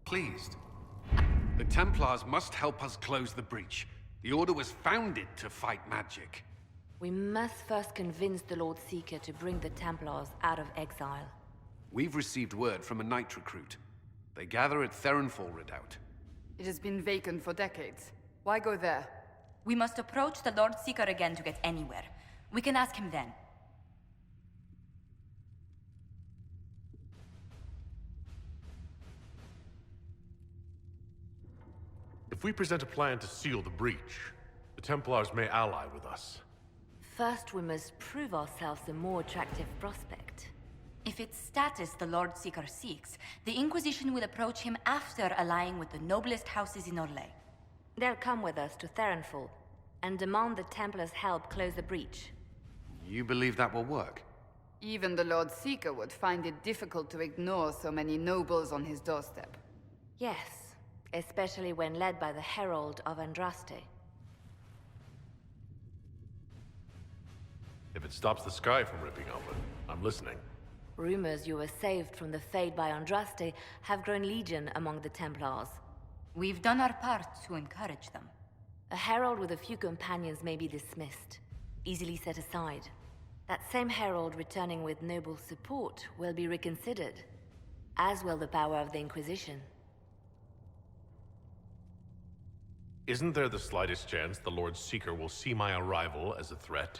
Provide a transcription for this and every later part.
Pleased. The Templars must help us close the breach. The Order was founded to fight magic. We must first convince the Lord Seeker to bring the Templars out of exile. We've received word from a knight recruit. They gather at Theronfall Redoubt. It has been vacant for decades. Why go there? We must approach the Lord Seeker again to get anywhere. We can ask him then. If we present a plan to seal the breach, the Templars may ally with us. First, we must prove ourselves a more attractive prospect. If it's status the Lord Seeker seeks, the Inquisition will approach him after allying with the noblest houses in Orlais. They'll come with us to Theronfall and demand the Templars' help close the breach. You believe that will work? Even the Lord Seeker would find it difficult to ignore so many nobles on his doorstep. Yes, especially when led by the Herald of Andraste. If it stops the sky from ripping open, I'm listening. Rumors you were saved from the fate by Andraste have grown legion among the Templars. We've done our part to encourage them. A herald with a few companions may be dismissed, easily set aside. That same herald returning with noble support will be reconsidered, as will the power of the Inquisition. Isn't there the slightest chance the Lord Seeker will see my arrival as a threat?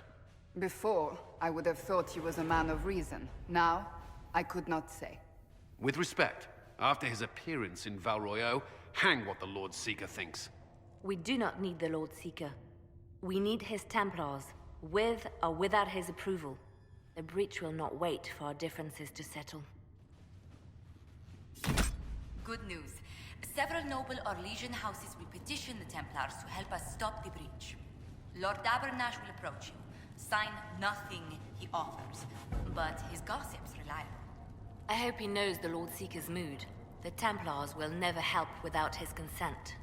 Before, I would have thought he was a man of reason. Now, I could not say. With respect, after his appearance in Val Royeaux, hang what the Lord Seeker thinks. We do not need the Lord Seeker. We need his Templars, with or without his approval. The breach will not wait for our differences to settle. Good news. Several noble Orlesian houses will petition the Templars to help us stop the breach. Lord Abernash will approach you. Sign nothing he offers, but his gossip's reliable. I hope he knows the Lord Seeker's mood. The Templars will never help without his consent.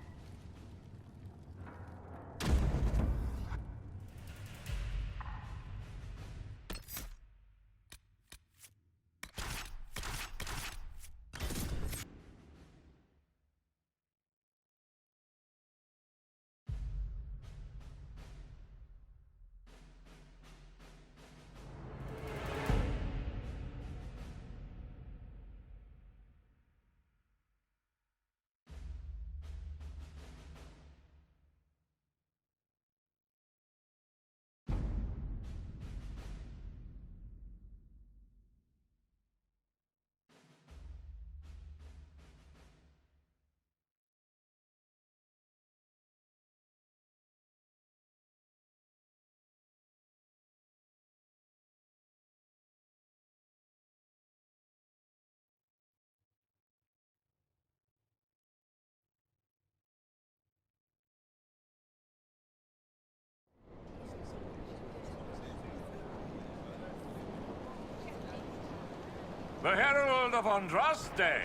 The Herald of Andraste!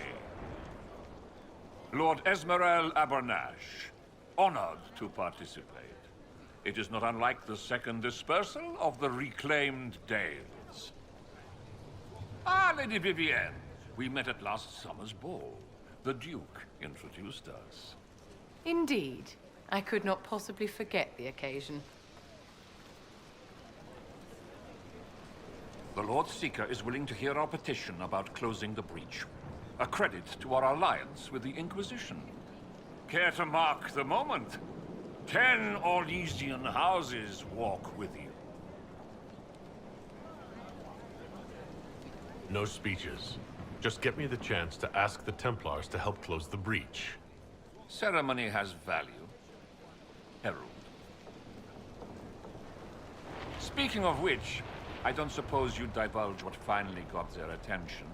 Lord Esmerel Abernash, honored to participate. It is not unlike the second dispersal of the reclaimed Dales. Ah, Lady Vivienne, we met at last summer's ball. The Duke introduced us. Indeed. I could not possibly forget the occasion. The Lord Seeker is willing to hear our petition about closing the breach. A credit to our alliance with the Inquisition. Care to mark the moment? 10 Orlesian houses walk with you. No speeches. Just get me the chance to ask the Templars to help close the breach. Ceremony has value. Herald. Speaking of which, I don't suppose you'd divulge what finally got their attention.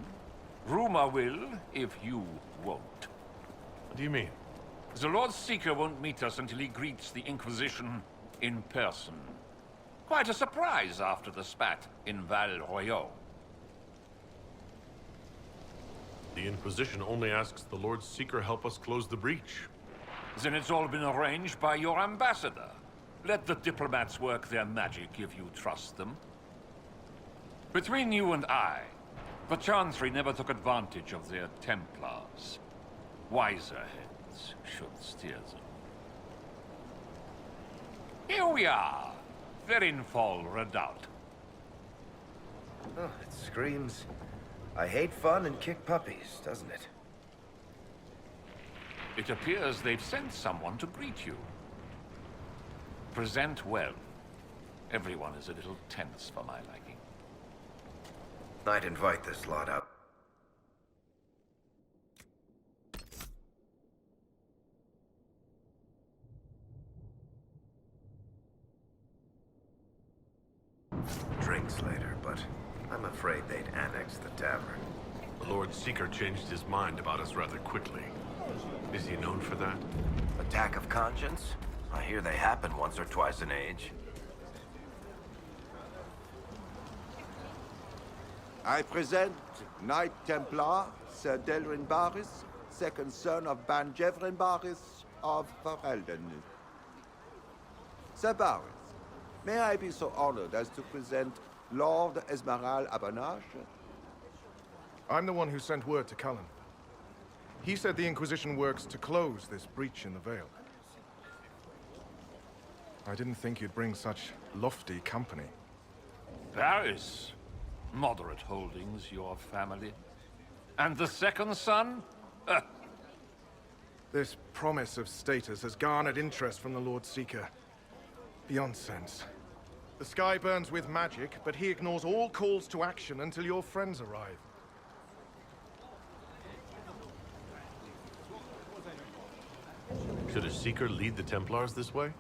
Rumor will, if you won't. What do you mean? The Lord Seeker won't meet us until he greets the Inquisition in person. Quite a surprise after the spat in Val Royeaux. The Inquisition only asks the Lord Seeker help us close the breach. Then it's all been arranged by your ambassador. Let the diplomats work their magic if you trust them. Between you and I, the Chantry never took advantage of their Templars. Wiser heads should steer them. Here we are, Verinfall Redoubt. Oh, it screams, I hate fun and kick puppies, doesn't it? It appears they've sent someone to greet you. Present well. Everyone is a little tense for my liking. I'd invite this lot up. Drinks later, but I'm afraid they'd annex the tavern. The Lord Seeker changed his mind about us rather quickly. Is he known for that? Attack of conscience? I hear they happen once or twice an age. I present Knight Templar, Sir Delrin Barris, second son of Ban Jevrin Barris of Ferelden. Sir Barris, may I be so honored as to present Lord Esmeralda Abanache? I'm the one who sent word to Cullen. He said the Inquisition works to close this breach in the Veil. I didn't think you'd bring such lofty company. Paris. Moderate holdings, your family. And the second son? This promise of status has garnered interest from the Lord Seeker. Beyond sense. The sky burns with magic, but he ignores all calls to action until your friends arrive. Should a Seeker lead the Templars this way?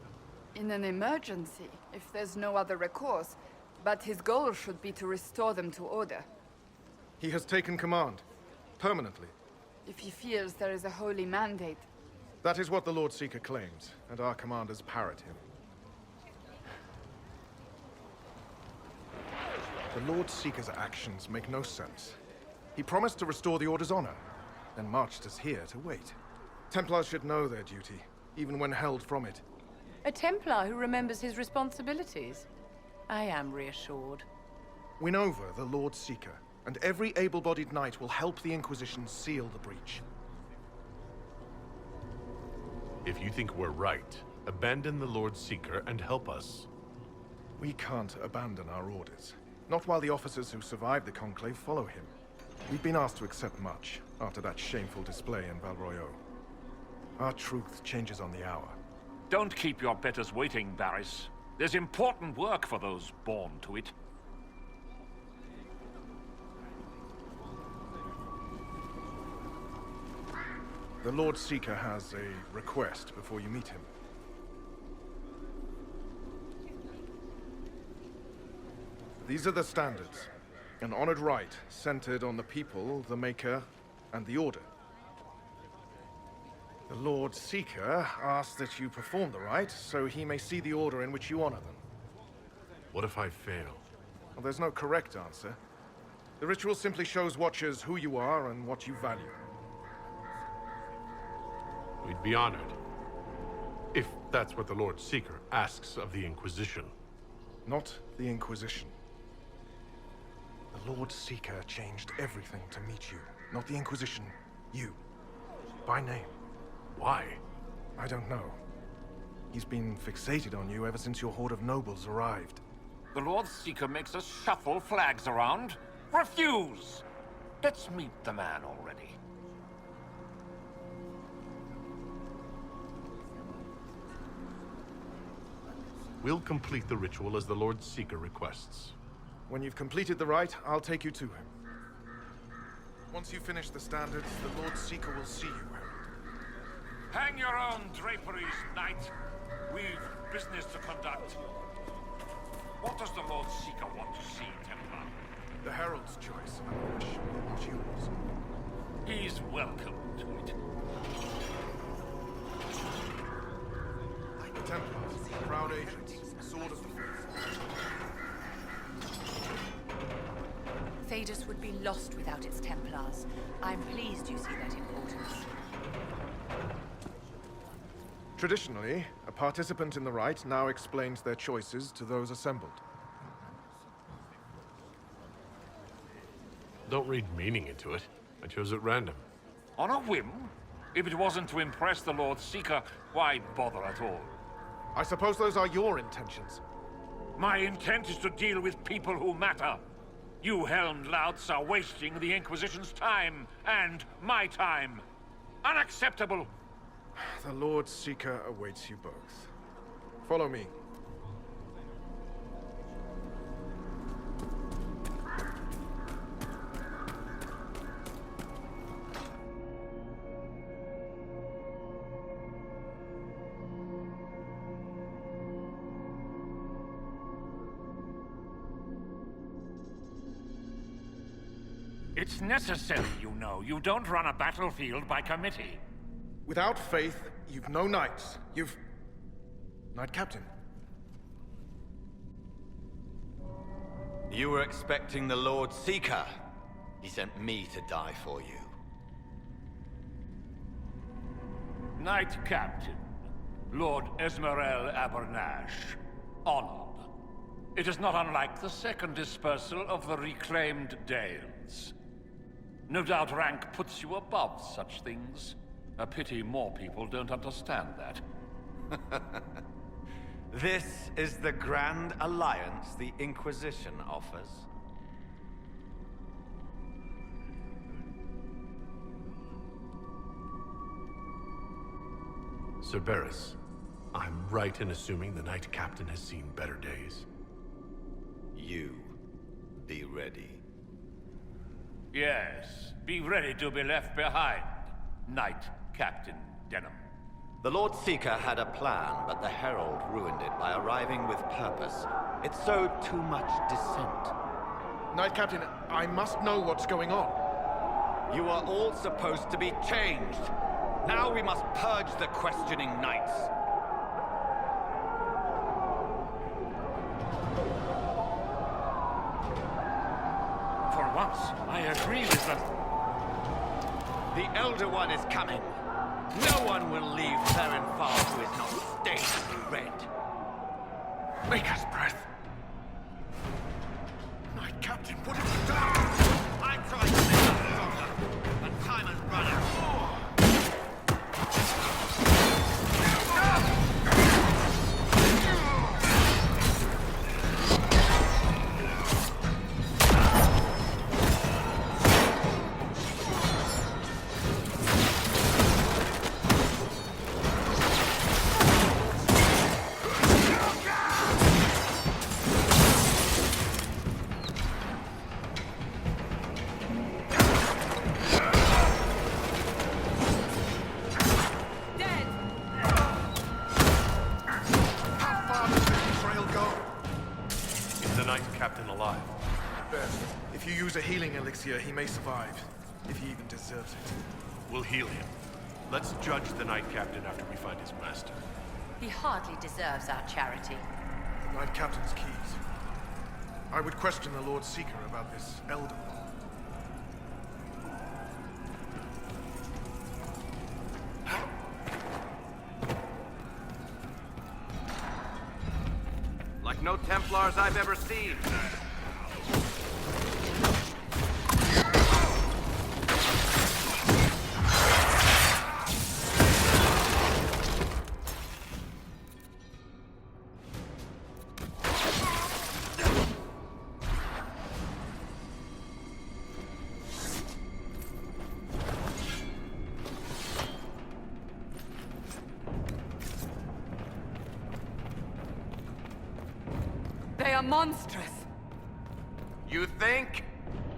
In an emergency, if there's no other recourse. But his goal should be to restore them to order. He has taken command. Permanently. If he feels there is a holy mandate. That is what the Lord Seeker claims, and our commanders parrot him. The Lord Seeker's actions make no sense. He promised to restore the Order's honor, then marched us here to wait. Templars should know their duty, even when held from it. A Templar who remembers his responsibilities. I am reassured. Win over the Lord Seeker, and every able-bodied knight will help the Inquisition seal the breach. If you think we're right, abandon the Lord Seeker and help us. We can't abandon our orders. Not while the officers who survived the Conclave follow him. We've been asked to accept much after that shameful display in Val Royeaux. Our truth changes on the hour. Don't keep your betters waiting, Barris. There's important work for those born to it. The Lord Seeker has a request before you meet him. These are the standards. An honored right centered on the people, the Maker, and the Order. The Lord Seeker asks that you perform the rite, so he may see the order in which you honor them. What if I fail? Well, there's no correct answer. The ritual simply shows Watchers who you are and what you value. We'd be honored. If that's what the Lord Seeker asks of the Inquisition. Not the Inquisition. The Lord Seeker changed everything to meet you. Not the Inquisition. You. By name. Why? I don't know. He's been fixated on you ever since your horde of nobles arrived. The Lord Seeker makes us shuffle flags around. Refuse! Let's meet the man already. We'll complete the ritual as the Lord Seeker requests. When you've completed the rite, I'll take you to him. Once you finish the standards, the Lord Seeker will see you, Herald. Hang your own draperies, knight. We've business to conduct. What does the Lord Seeker want to see, Templar? The Herald's choice, Abanache, not yours. He's welcome to it. The Templars, proud agents, sword of the Faith. Thedas would be lost without its Templars. I'm pleased you see that importance. Traditionally, a participant in the rite now explains their choices to those assembled. Don't read meaning into it. I chose at random. On a whim? If it wasn't to impress the Lord Seeker, why bother at all? I suppose those are your intentions. My intent is to deal with people who matter. You helmed louts are wasting the Inquisition's time, and my time. Unacceptable! The Lord Seeker awaits you both. Follow me. It's necessary, you know. You don't run a battlefield by committee. Without faith, you've no knights. You've... Knight Captain. You were expecting the Lord Seeker. He sent me to die for you. Knight Captain, Lord Esmerel Abernash. Honored. It is not unlike the second dispersal of the reclaimed Dales. No doubt rank puts you above such things. A pity more people don't understand that. This is the grand alliance the Inquisition offers. Cerberus, I'm right in assuming the Knight Captain has seen better days. You be ready. Yes, be ready to be left behind, Knight Captain Denham. The Lord Seeker had a plan, but the Herald ruined it by arriving with purpose. It sowed too much dissent. Knight Captain, I must know what's going on. You are all supposed to be changed. Now we must purge the questioning knights. For once, I agree with them. The Elder One is coming. No one will leave Farron who is not stained red. Maker's breath. Knight Captain, what have you done? I tried to make us stronger, but time has run out. If you use a healing elixir, he may survive. If he even deserves it. We'll heal him. Let's judge the Knight Captain after we find his master. He hardly deserves our charity. The Knight Captain's keys. I would question the Lord Seeker about this Elder One. Like no Templars I've ever seen. They are monstrous. You think?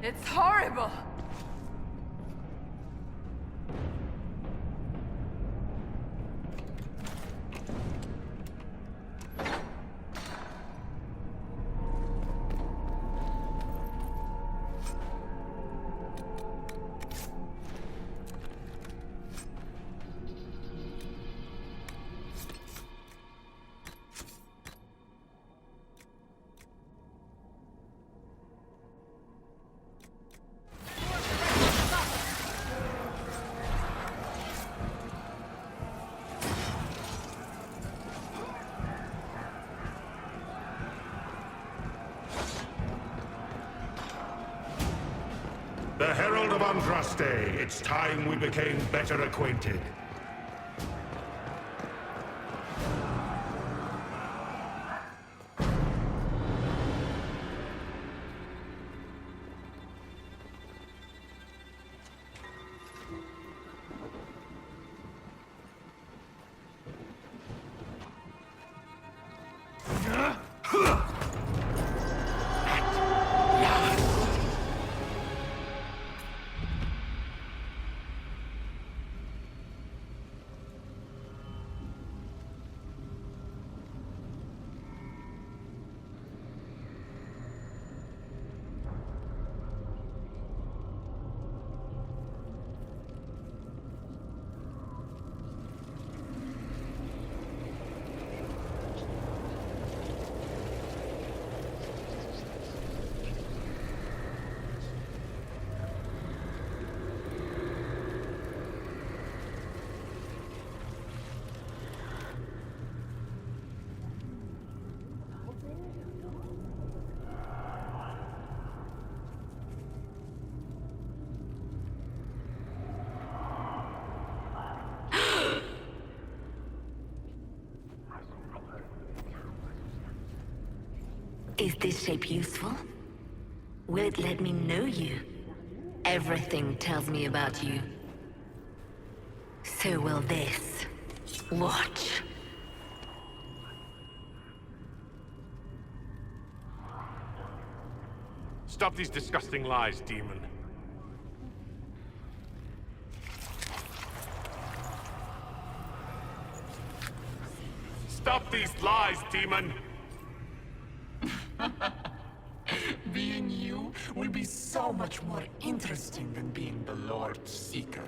It's horrible. Andraste, it's time we became better acquainted. Is this shape useful? Will it let me know you? Everything tells me about you. So will this. Watch. Stop these disgusting lies, demon. Stop these lies, demon! Being you will be so much more interesting than being the Lord Seeker.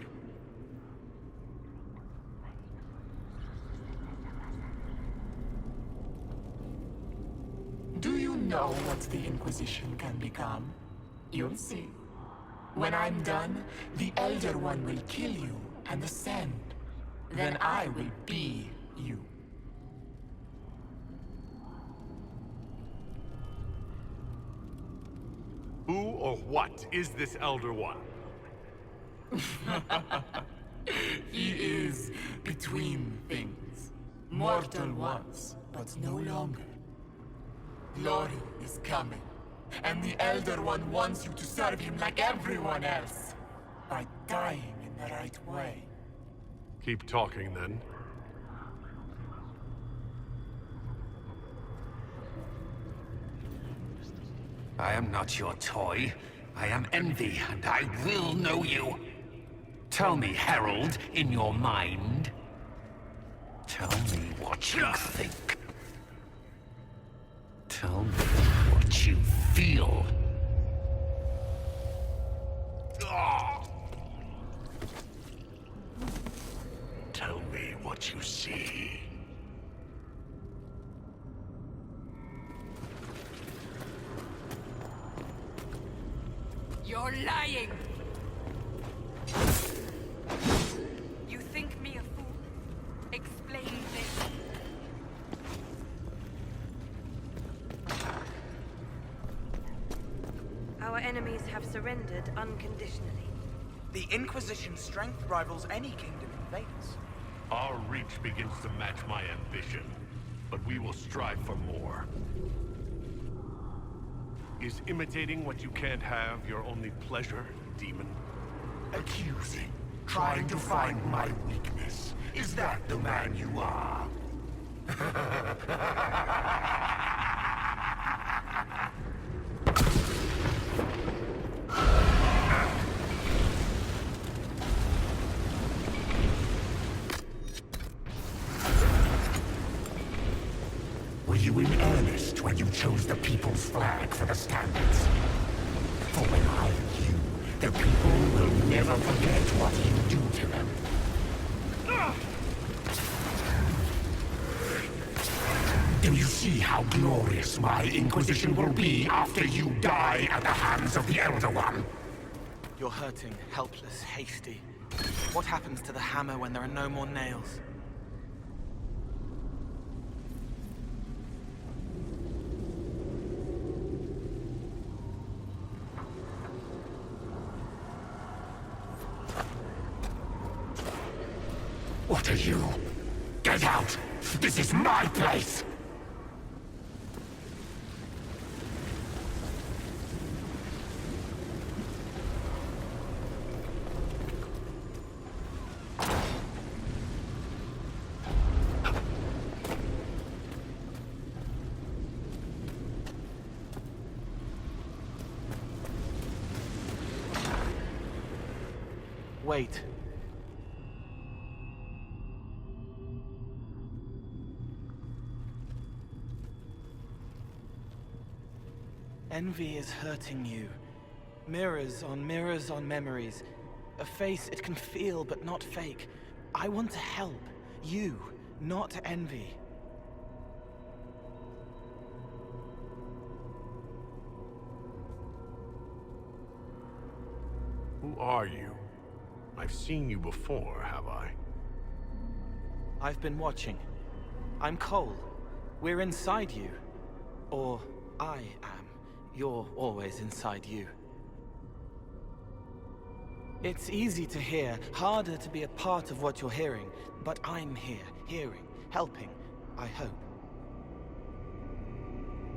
Do you know what the Inquisition can become? You'll see. When I'm done, the Elder One will kill you and ascend. Then I will be you. Who or what is this Elder One? He is between things. Mortal once, but no longer. Glory is coming, and the Elder One wants you to serve him like everyone else, by dying in the right way. Keep talking, then. I am not your toy. I am Envy, and I will know you. Tell me, Herald, in your mind. Tell me what you think. Tell me what you feel. Tell me what you see. You're lying! You think me a fool? Explain this. Our enemies have surrendered unconditionally. The Inquisition's strength rivals any kingdom in Vegas. Our reach begins to match my ambition, but we will strive for more. Is imitating what you can't have your only pleasure, demon? Accusing, trying to find my weakness. Is that the man you are? Were you in earnest when you chose the People's Flag for the standards? For when I am you, the people will never forget what you do to them. Do you see how glorious my Inquisition will be after you die at the hands of the Elder One? You're hurting, helpless, hasty. What happens to the hammer when there are no more nails? after you. Get out! This is my place! Wait. Envy is hurting you. Mirrors on memories. A face it can feel but not fake. I want to help. You, not envy. Who are you? I've seen you before, have I? I've been watching. I'm Cole. We're inside you. Or I am. You're always inside you. It's easy to hear, harder to be a part of what you're hearing. But I'm here, hearing, helping, I hope.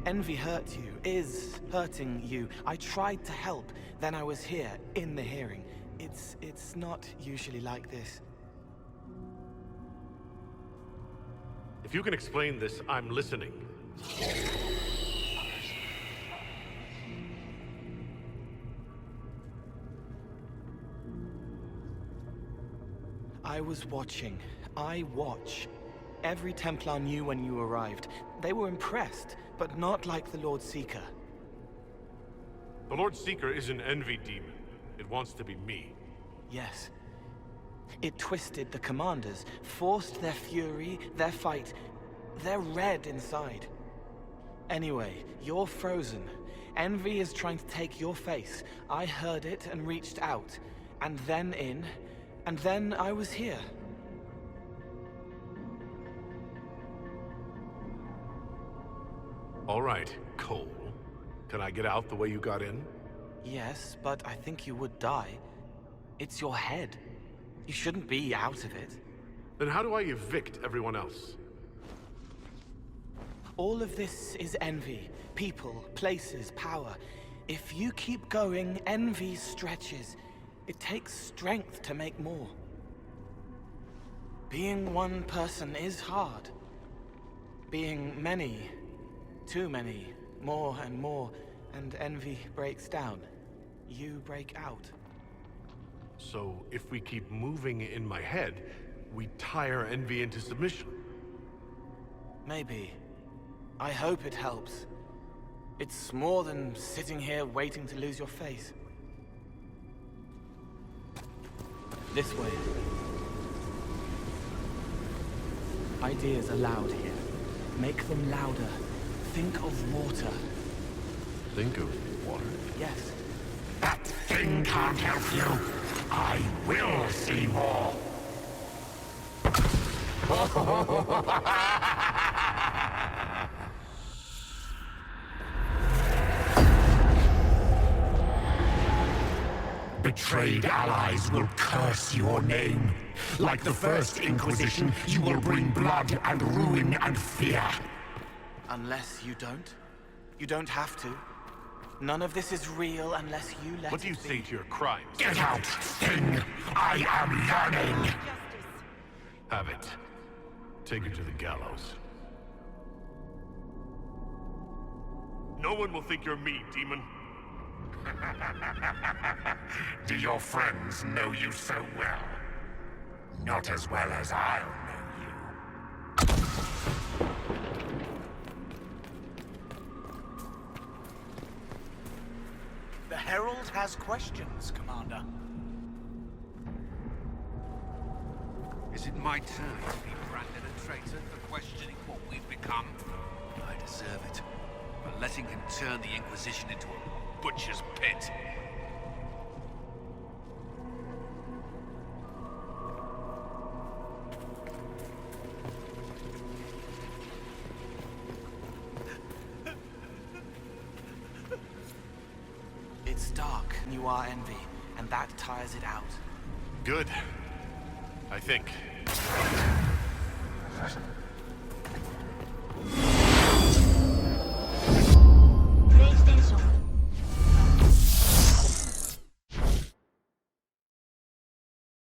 Envy hurt you, is hurting you. I tried to help, then I was here, in the hearing. It's not usually like this. If you can explain this, I'm listening. I was watching. I watch. Every Templar knew when you arrived. They were impressed, but not like the Lord Seeker. The Lord Seeker is an envy demon. It wants to be me. Yes. It twisted the commanders, forced their fury, their fight. They're red inside. Anyway, you're frozen. Envy is trying to take your face. I heard it and reached out. And then in. And then I was here. All right, Cole. Can I get out the way you got in? Yes, but I think you would die. It's your head. You shouldn't be out of it. Then how do I evict everyone else? All of this is envy. People, places, power. If you keep going, envy stretches. It takes strength to make more. Being one person is hard. Being many, too many, more and more, and envy breaks down. You break out. So, if we keep moving in my head, we tire envy into submission. Maybe. I hope it helps. It's more than sitting here waiting to lose your face. This way. Ideas are loud here. Make them louder. Think of water. Think of water? Yes. That thing can't help you. I will see more. Betrayed allies will curse your name. Like the first Inquisition, you will bring blood and ruin and fear. Unless you don't. You don't have to. None of this is real unless you let it be. What do you say to your crimes? Get out, thing! I am learning! Have it. Take her to the gallows. No one will think you're me, demon. Do your friends know you so well? Not as well as I'll know you. The Herald has questions, Commander. Is it my turn to be branded a traitor for questioning what we've become? I deserve it. For letting him turn the Inquisition into a butcher's pit. It's dark, and you are envy, and that tires it out. Good. I think. me.